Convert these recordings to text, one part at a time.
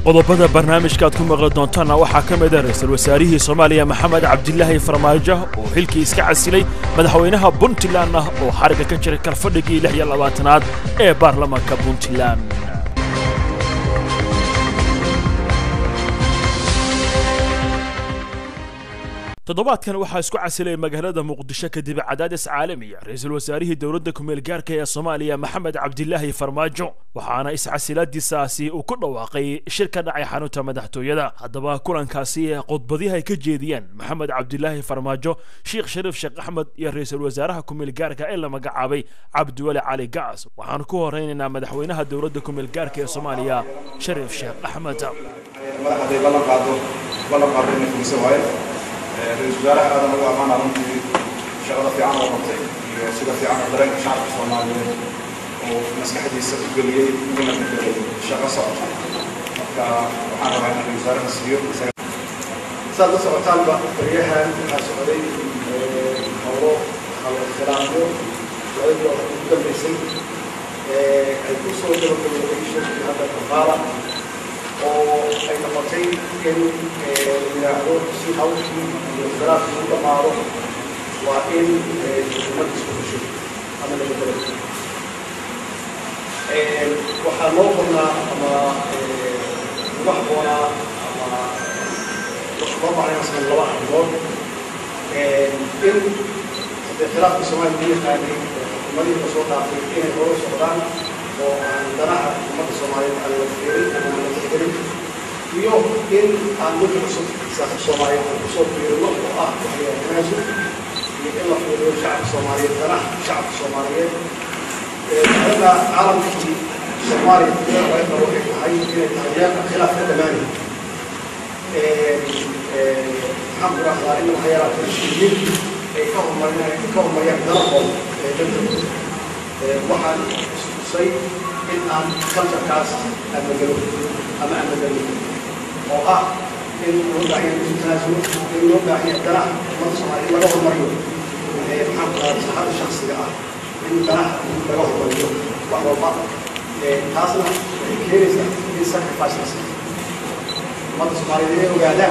qodobada barnaamijkaad ku maqli doontaana waxaa ka mid ah ra'iisul wasaarihii Soomaaliya Maxamed Cabdilaahi Farmaajo oo xilkii iska casilay madaxweynaha Puntland oo xariga ka jiray kalfadhigii 26aad ee baarlamaanka Puntland. toddobaadkan waxaa isku casilay magaalada Muqdisho kadib cadaadis caalami ah ra'iisul wasaarihii dawladda ku-meel gaarka ee Soomaaliya Maxamed Cabdilaahi Farmaajo waxaana iscasilaadiisaasi uu ku dhawaaqay shirka dhacay xarunta madaxtooyada. haddaba kulankaasi qodbadihi ay ka jeediyeen Maxamed Cabdilaahi Farmaajo, Sheekh Shariif Sheekh Axmed iyo ra'iisul wasaaraha ku-meel gaarka ee la magacaabay Cabdiwali Cali Gaas. waxaan ku horeynaynaa madaxweynaha dawladda ku-meel gaarka ee Soomaaliya Shariif Sheekh Axmed. رئيس الوزراء هذا هو أمانة رمتي شغلة في عام وقتي سيدة في عام درين شعب الصومالي ومسكحة السبقية من الشغل صعب وحنا معنا رئيس الوزراء السيور صار صعب طالبة فريها السعودي موضوع الخلافه ويبدو مدرسين الكورس اللي بدنا في هذا القارة وأي نقطتين كانوا يعرضون في حوشي الاختلاف المتمارض وإن المجلس الشيء أنا اللي بدرس وحنوصلنا أما نحضرنا أما نحضر على مثلا الله الدور إن الاختلاف السماوي دي يعني مدينة صوت عفريقية هو السودان وعندنا المدة الصومالية الكثيرين اليوم إن عندنا قصة الساحة الصومالية قصة بيرلو وهي تنازل لإلا في الشعب الصومالي تنح الشعب الصومالي هذا عالم الصومالي ويبقى روحي حي أيام خلاف تمامي الحمد لله إنه خيارات الشيء كهم يقدرهم جدا وحن شيء إن أن خمسة كاس المجلو أما المجلو أو إن نوضع يتنازل إن نوضع يدرع مصنع إلا له مريض محمد هذا الشخص اللي إن درع له مريض وهو بعض خاصة كيرزة إن سكر فاشل مصنع إليه وقاعدة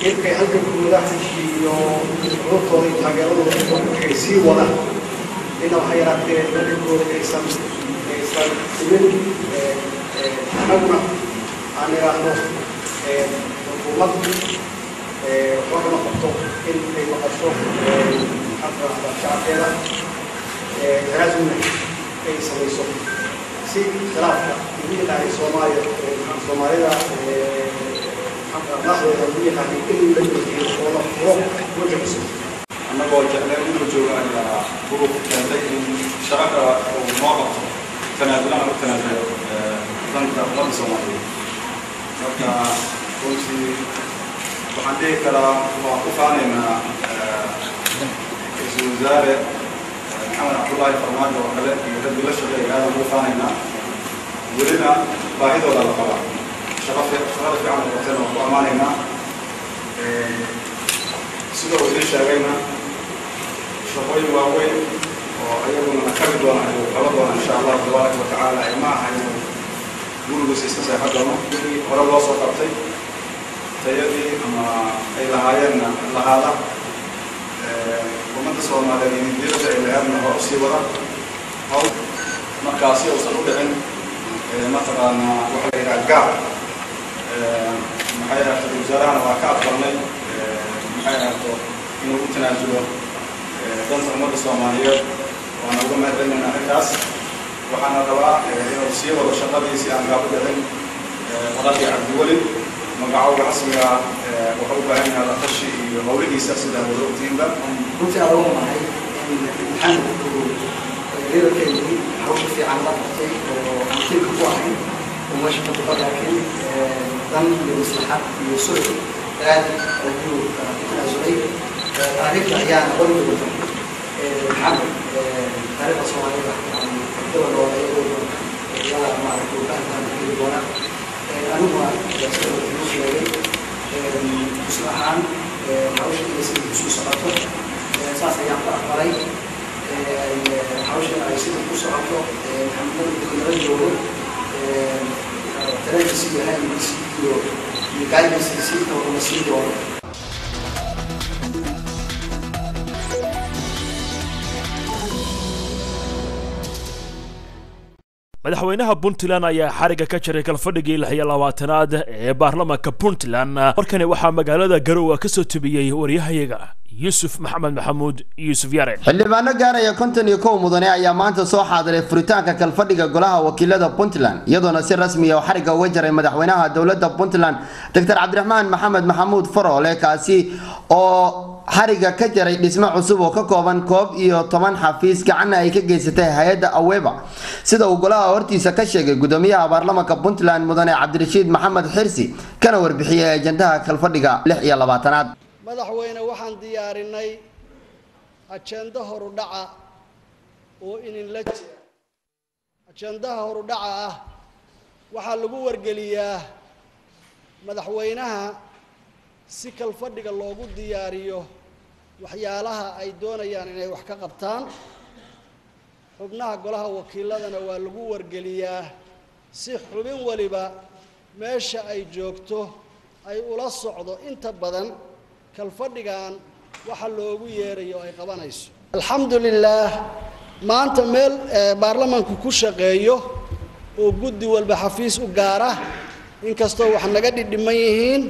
كيف كيحلق كل ده يروح طريق تجاربه كيسي ولا إنه حيرات نقول كيسام من حجمه عن رأيه ومض وكما قلت إن في مقصود حتى الشعب كذا لازم كيسام يسوق سي خلاف يمين على الصومالية حتى الناس يقولون يعني إن بدي والله وجه أنا بقول أنا أقول على ظروف كانت شراكة ومواقف تنازل عن التنازل ضمن أمم الصومالية. لكن قلت وعندي كلام موقف عني مع رئيس الوزراء محمد عبدالله فرماجو وكذا يبدو له شيء هذا موقف عننا ولنا باهظ ولا القرار شرف في عمل وقتنا وأماننا سيدو وزير شاغينا شقوي واوين وأيضاً أكمل وأنا إن شاء الله تبارك وتعالى معها يقولوا سيستسعى حقنا ورا الله صوتي تيجي أما إلى هاينا لهذا ومن تصور ما الذي يرجع إلى أن هو أصلي وراء أو مكاسي وصلوا لأن مثلاً وحي الرجال محيا الوزراء وكاب برني محيا إنه تنازلوا دنس أمور الصومالية وأنا أقول ما أدري من أحداث وحنا رواء يرسي وشقدي سيان قابل دين غادي عبدولي مقعود رسمي وحب هنا الخشي مولدي ساسد الوقتين ده كنت أروح معي الحمد غير كذي حوش في عملات كتير وعمتين كواحد ومش متفق لكن ضمن المصلحات يوصل هذه الأمور الأزلية تاريخ الأيام قلت الحمد تاريخ الصومالية عن الدول الوضعية ولا معرفة أهلها في الدولة أنواع يصير الفلوس لدي مصلحان حوش يصير بسوس عطو أساس أيام أخباري حوش يصير بسوس عطو محمد الدولة الجوهر dareenkiisu yahay iyo guidance oo la sii doono. madaxweynaha Puntland ayaa xariga ka jiray kalfadhigii 26aad ee baarlamaanka Puntland markani waxaa magaalada Garowe ka soo tubiyay wariyahayaga Yusuf Maxamed Maxamuud Yusuf Yare. xildhibaano gaaraya 51 mudane ayaa maanta soo xaadiray furitaanka kalfadhiga golaha wakiilada Puntland iyadoona si rasmi ah xariga uga jiray madaxweynaha dawladda Puntland Dr. Cabdiraxmaan Maxamed Maxamuud Faroole kaasi oo xariga ka jiray dhismo cusub oo ka kooban 11 xafiis gacan ay ka geysatay hay'adda Aweba sida uu golaha hortiisa ka sheegay gudoomiyaha baarlamaanka Puntland mudane Cabdirashiid Maxamed Xirsi kana warbixiyay ajandaha kalfadhiga 26aad. madaxweyne waxaan diyaarinay ajenda horudhaca oo la ajendaha horudhaca ah waxa lagu wargeliyaa madaxweynaha si kalfadhiga loogu diyaariyo waxyaalaha ay doonayaan inay wax ka qabtaan xubnaha golaha wakiiladana waa lagu wargeliyaa si xubin waliba meesha ay joogto ay ula socdo inta badan kalfadhigan waxa loogu yeerayo ay qabanayso. alxamdulillaah maanta meel baarlamaanku ku shaqeeyo oo guddi walba xafiis u gaara inkastoo wax naga dhidhiman yihiin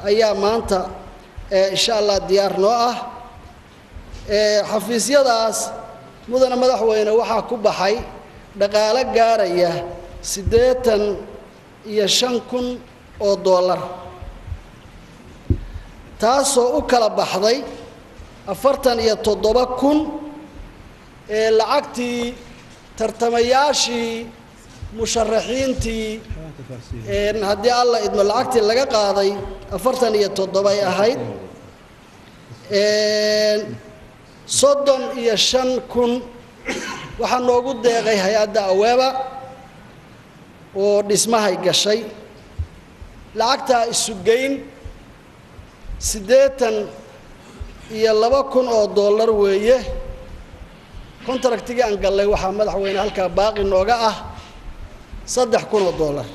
ayaa maanta insha Allah diyaar noo ah. xafiisyadaas mudane madaxweyne waxaa ku baxay dhaqaale gaaraya 85,000 oo dollar taasoo u kala baxday 47,000 lacagtii tartamayaashii musharaxiintii haddii alla idmo lacagtii laga qaaday 47 ay ahayd 35,000 waxaa noogu deeqay hay'adda Aweba oo dhismahay gashay lacagtaa isu geyn 82,000 oo dollar weeye. kontraktiga aan galay waxaa madaxweyne halka baaqi nooga ah 3,000 oo dollar.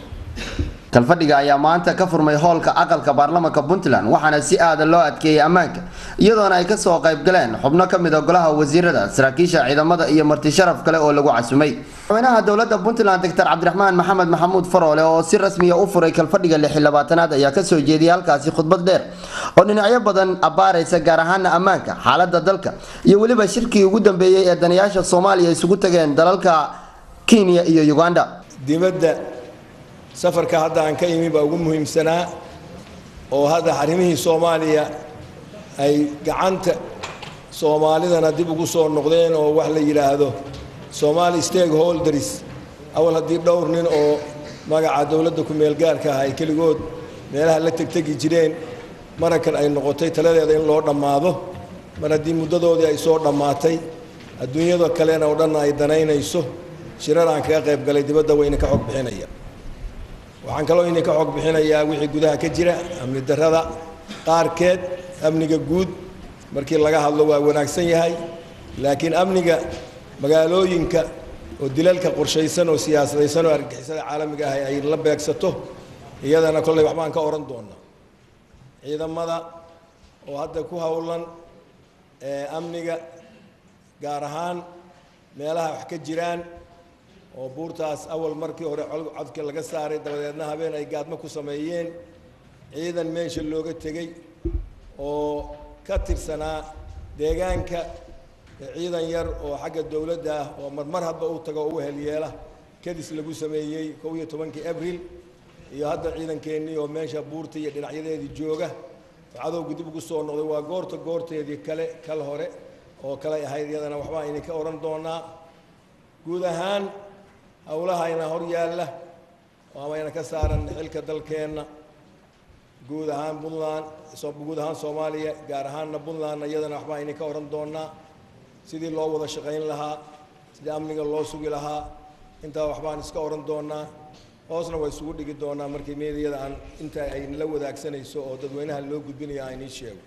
kalfadhiga ayaa maanta ka furmay hoolka aqalka baarlamaanka Puntland waxaana si aad loo adkeeyay ammaanka iyadoona ay ka soo qayb galeen xubno ka mid ah golaha wasiirada saraakiisha ciidamada iyo marti sharaf kale oo lagu casumay. madaxweynaha dawladda Puntland Dr. Cabdiraxmaan Maxamed Maxamuud Faroole oo si rasmi ah u furay kalfadhiga 26aad ayaa ka soo jeediyay halkaasi khudbad dheer oo dhinacyo badan abaaraysa gaar ahaan ammaanka xaaladda dalka iyo waliba shirkii ugu dambeeyay ee danayaasha Soomaaliya isugu tageen dalalka Kenya iyo Uganda. dibadda safarka hadda aan ka imi baa ugu muhiimsanaa oo hadda xarimihii Soomaaliya ay gacanta Soomaalidana dib ugu soo noqdeen oo wax la yiraahdo Somali stakeholders awal hadii dhowr nin oo magaca dawladda ku meel gaarka ah ay kaligood meelaha la tagtagi jireen markan ay noqotay taladeeda in loo dhamaado mar hadii muddadoodii ay soo dhamaatay adduunyada kalena oo dhan ay danaynayso shirar aan kaga qayb galay dibadda weyna ka xog bixinaya. waxaan kaloo inay ka xog bixinayaa wixii gudaha ka jira amni darrada qaarkeed amniga guud markii laga hadlo waa wanaagsan yahay laakiin amniga magaalooyinka oo dilalka qorshaysan oo siyaasadaysan oo argagixisada caalamiga ah ay la beegsato iyadana kolley waxbaan ka oran doonaa. ciidamada oo hadda ku hawlan amniga gaar ahaan meelaha wax ka jiraan oo buurtaas awal markii hore codka laga saaray dabadeedna habeen ay gaadmo ku sameeyeen ciidan meesha looga tegay oo ka tirsanaa deegaanka ciidan yar oo xagga dawladda ah oo marmar hadba uu tago oo helyeela kadis lagu sameeyay 11 Abriil iyo hadda ciidankeenii oo meesha buurta iyo dhinacyadeedii jooga cadowga dib ugu soo noqday waa goorteedii kale hore oo kale ahayd iyadana waxba inay ka oran doonaa. guud ahaan hawlahayna hor yaalla oo ayna ka saaran xilka dalkeena guud ahaan Puntland guud ahaan Soomaaliya gaar ahaan Puntland iyadana waxba inay ka oran doonaa sidii loo wada shaqeyn lahaa sidii amniga loo sugi lahaa inta waxbaan iska oran doonaa hoosna way isugu dhigi doonaa markii meediyada aan inta ay la wadaagsanayso oo dadweynaha loo gudbinayo ay sheego.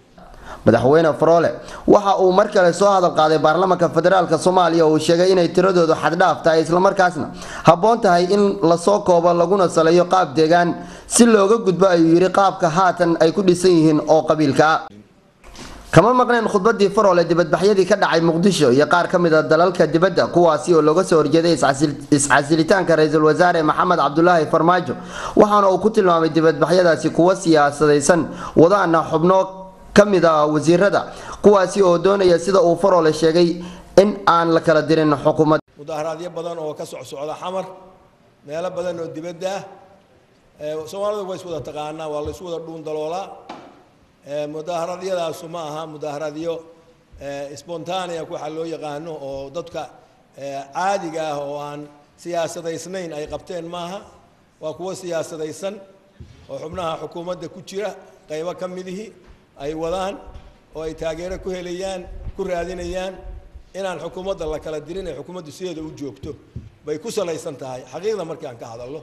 madaxweyne Faroole waxa uu mar kale soo hadal qaaday baarlamaanka federaalka Soomaaliya oo sheegay inay tiradoodu xad dhaaf tahay isla markaasna habboon tahay in la soo koobo laguna saleeyo qaab deegaan si looga gudbo ayuu yiri qaabka haatan ay ku dhisan yihiin oo qabiilka kama maqneen khudbadii Faroole dibadbaxyadii ka dhacay Muqdisho iyo qaar ka mid ah dalalka dibadda kuwaasi oo looga soo horjeeday iscasilitaanka ra'iisul wasaare Maxamed Cabdullaahi Farmaajo waxaana uu ku tilmaamay dibadbaxyadaasi kuwa siyaasadaysan wadaana xubno kamida wasiirada kuwaasi oo doonaya sida uu Faroole sheegay in aan la kala dirin xukuumad mudaharaadyo badan oo ka socda xamar meelo badan oo dibadda Soomaalidu way iswada taqaanaa waa la isku wada dhuun daloola mudaharaadyadaas ma aha mudaharaadyo spontaneous waxa loo yaqaano oo dadka caadiga ah oo aan siyaasadaysnayn ay qabteen maaha waa kuwa siyaasadaysan oo xubnaha xukuumadda ku jira qaybo ka midihi ay wadaan oo ay taageero ku helayaan ku raadinayaan inaan xukuumadda la kala dirin ee xukuumaddu sideeda u joogto bay ku salaysan tahay xaqiiqda markii aan ka hadalno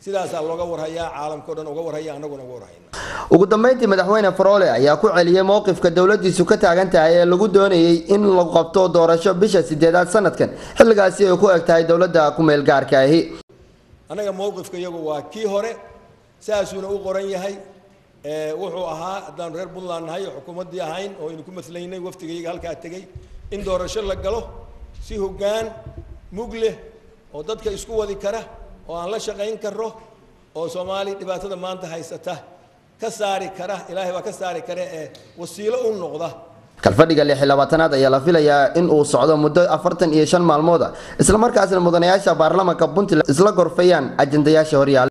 sidaas looga warhayaa caalamka oo dhan uga warhaya anaguna uga warhayna ugu dambeyntii madaxweyne Faroole ayaa ku celiyay mowqifka dawladdiisu ka taagan tahay ee lagu doonayay in lagu qabto doorasho bisha 8aad sanadkan xilligaasi ay ku egtahay dawladda ku meel gaarka ah anaga mowqifka iyagu waa kii hore saasuuna u qoran yahay wuxuu ahaa haddaan reer Puntland nahay xukuumaddii ahayn oo aynu ku maslaynay waftigayga halkaa tegay in doorasho la galo si hoggaan mug leh oo dadka isku wadi kara oo aan la shaqayn karo oo Soomaali dhibaatada maanta haysata ka saari kara Ilaahay waa ka saari kara ee wasiilo u noqda kalfadhiga 26aad ayaa la filayaa in uu socdo muddo 45 maalmood isla markaasna mudanayaasha baarlamaanka Puntland isla gorfayaan ajendayaasha horyaal